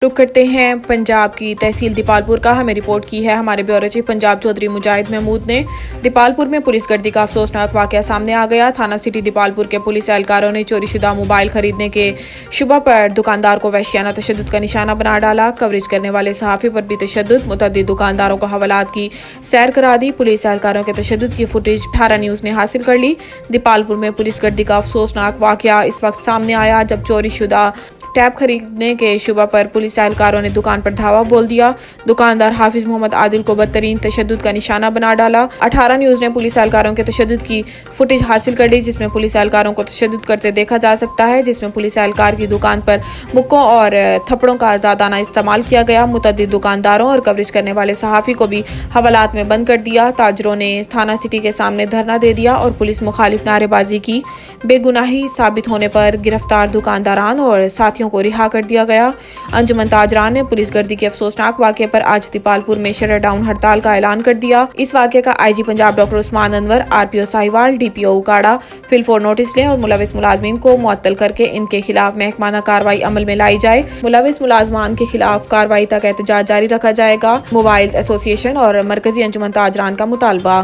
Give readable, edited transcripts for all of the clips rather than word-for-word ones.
रुक करते हैं पंजाब की तहसील दीपालपुर का। हमें रिपोर्ट की है हमारे ब्यूरो चीफ पंजाब चौधरी मुजाहिद महमूद ने। दीपालपुर में पुलिस गर्दी का अफसोसनाक वाकया सामने आ गया। थाना सिटी दीपालपुर के पुलिस एहलकारों ने चोरीशुदा मोबाइल खरीदने के शुबा पर दुकानदार को वहशियाना तशद्दुद का निशाना बना डाला। कवरेज करने वाले सहाफ़ी पर भी तशद्दुद, मुतअद्दिद दुकानदारों को हवालात की सैर करा दी। पुलिस एहलकारों के तशद्दुद की फुटेज 18 न्यूज़ ने हासिल कर ली। दीपालपुर में पुलिस गर्दी का अफसोसनाक वाकया इस वक्त सामने आया जब चोरीशुदा टैब खरीदने के शुबा पर पुलिस एहलकारों ने दुकान पर धावा बोल दिया। दुकानदार हाफिज मोहम्मद आदिल को बदतरीन तशद्दुद का निशाना बना डाला। 18 न्यूज़ ने पुलिस एहलकारों के तशद्दुद की फुटेज हासिल कर ली जिसमें पुलिस एहलकारों को तशद्दुद करते देखा जा सकता है, जिसमें पुलिस एहलकार की दुकान पर मुक्कों और थप्पड़ों का आज़ादाना इस्तेमाल किया गया। मुतअद्दिद दुकानदारों और कवरेज करने वाले सहाफ़ी को भी हवालात में बंद कर दिया। ताजरों ने थाना सिटी के सामने धरना दे दिया और पुलिस मुखालिफ नारेबाजी की। बेगुनाही साबित होने पर गिरफ्तार दुकानदारान और साथियों को रिहा कर दिया गया। अंजुमन ताजरान ने पुलिस गर्दी के अफसोसनाक वाक़े पर आज दीपालपुर में शटर डाउन हड़ताल का ऐलान कर दिया। इस वाक़े का IG Punjab doctor Usman Anwar, RPO Sahiwal, DPO Okara फिलफोर नोटिस लें और मुलविस मुलाजमीन को मुअत्तल करके इनके खिलाफ महकमाना कार्रवाई अमल में लाई जाए। मुलविस मुलाजमान के खिलाफ कार्रवाई तक एहतजाज जारी रखा जाएगा। मोबाइल एसोसिएशन और मरकजी अंजुमन ताजरान का मुतालबा।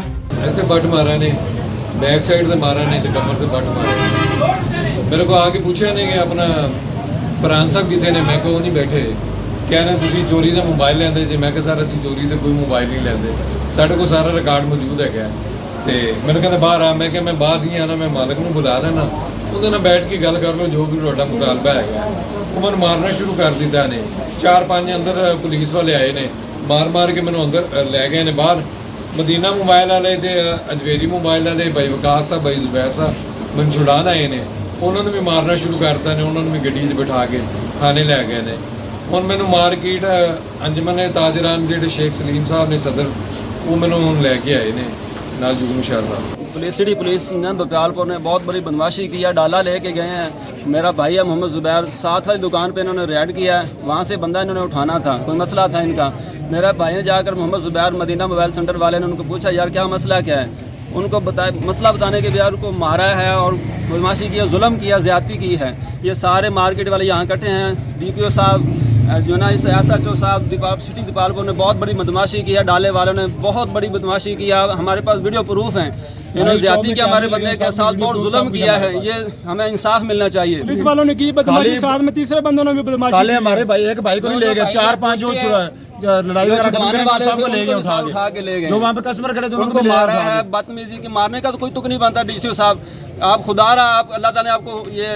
बैक साइड से मारा नहीं तो कमर से बट मारा। मेरे को आके पूछा नहीं कि अपना फरहान साहब कितने ने, मैं को नहीं बैठे कहना तुसी चोरी का मोबाइल लेंदे जे। मैं सर असी चोरी का कोई मोबाइल नहीं लेंदे, साढ़े को सारा रिकॉर्ड मौजूद है क्या। तो मैंने कहते बाहर आ, मैं मैं बाहर नहीं आना, मैं मालक को बुला लेना, ਉਹਦੇ ਨਾਲ बैठ के गल कर लो जो भी ਤੁਹਾਡਾ मुतालबा है। वो मैंने मारना शुरू कर दिता ने। 4-5 अंदर पुलिस वाले आए ने, मार के मैंने अंदर लै गए ने बाहर। मदीना मोबाइल वाले ते अजवेरी मोबाइल वाले भाई विकास साहब, भाई जुबैर साहब मैं छुड़ान आए ने। उन्होंने भी मारना शुरू करता ने, उन्होंने भी गड्डी बिठा के थाने लै गए ने। हुण मैनू मार्केट अंजमन ताजरान जिहड़े शेख सलीम साहब ने सदर, वो मैनू हुण लैके आए ने नाल जुगनू शाह साहब। पुलिस सिटी पुलिस दीपालपुर ने बहुत बड़ी बदमाशी की है। डाला लेके गए हैं। मेरा भाई है मोहम्मद जुबैर, साथ वाली दुकान पे इन्होंने रेड किया है। वहाँ से बंदा इन्होंने उठाना था, कोई मसला था इनका। मेरा भाई ने जाकर मोहम्मद जुबैर मदीना मोबाइल सेंटर वाले ने उनको पूछा यार क्या मसला क्या है। उनको बताया, मसला बताने के बाद उनको मारा है और बदमाशी की, जुल्म किया, ज़्यादती की है। ये सारे मार्केट वाले यहाँ इकट्ठे हैं। डीपीओ साहब जो ना इस SHO साहब सिटी दीपालपुर ने बहुत बड़ी बदमाशी की है। डाले वालों ने बहुत बड़ी बदमाशी किया। हमारे पास वीडियो प्रूफ हैं। इन्होंने ज्यादती किया, हमारे बंदे के साथ बहुत जुल्म किया है। ये हमें इंसाफ मिलना चाहिए। पुलिस वालों ने की बदमाशी, साथ में तीसरे बंदों ने भी बदमाशी की। हमारे भाई एक भाई को नहीं ले गए, 4-5 जो लड़ाई सबको ले गए, उठा के ले गए। जो वहाँ पे कस्टमर खड़े थे उनको मारा है। बदतमीजी की मारने का तो कोई तुक नहीं बनता। DCO साहब आप खुदा रहा, आप अल्लाह ताला ने आपको ये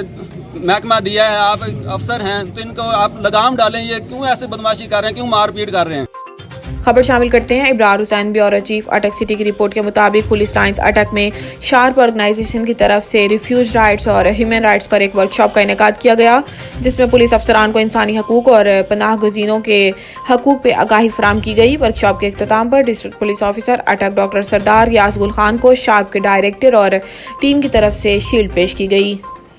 महकमा दिया है, आप अफसर हैं, तो इनको आप लगाम डालें। ये क्यों ऐसे बदमाशी कर रहे हैं, क्यों मारपीट कर रहे हैं। खबर शामिल करते हैं इब्रार हुसैन ब्यूरो चीफ अटक सिटी की रिपोर्ट के मुताबिक पुलिस लाइंस अटक में शार्प ऑर्गेनाइजेशन की तरफ से रिफ्यूज राइट्स और ह्यूमन राइट्स पर एक वर्कशॉप का इनेकाद किया गया जिसमें पुलिस अफसरान को इंसानी हकूक और पनाह गजीनों के हकूक पे आगाही फराम की गई। वर्कशॉप के इख्तिताम पर डिस्ट्रिक्ट पुलिस ऑफिसर अटक डॉक्टर सरदार यास गुल खान को शार्प के डायरेक्टर और टीम की तरफ से शील्ड पेश की गई।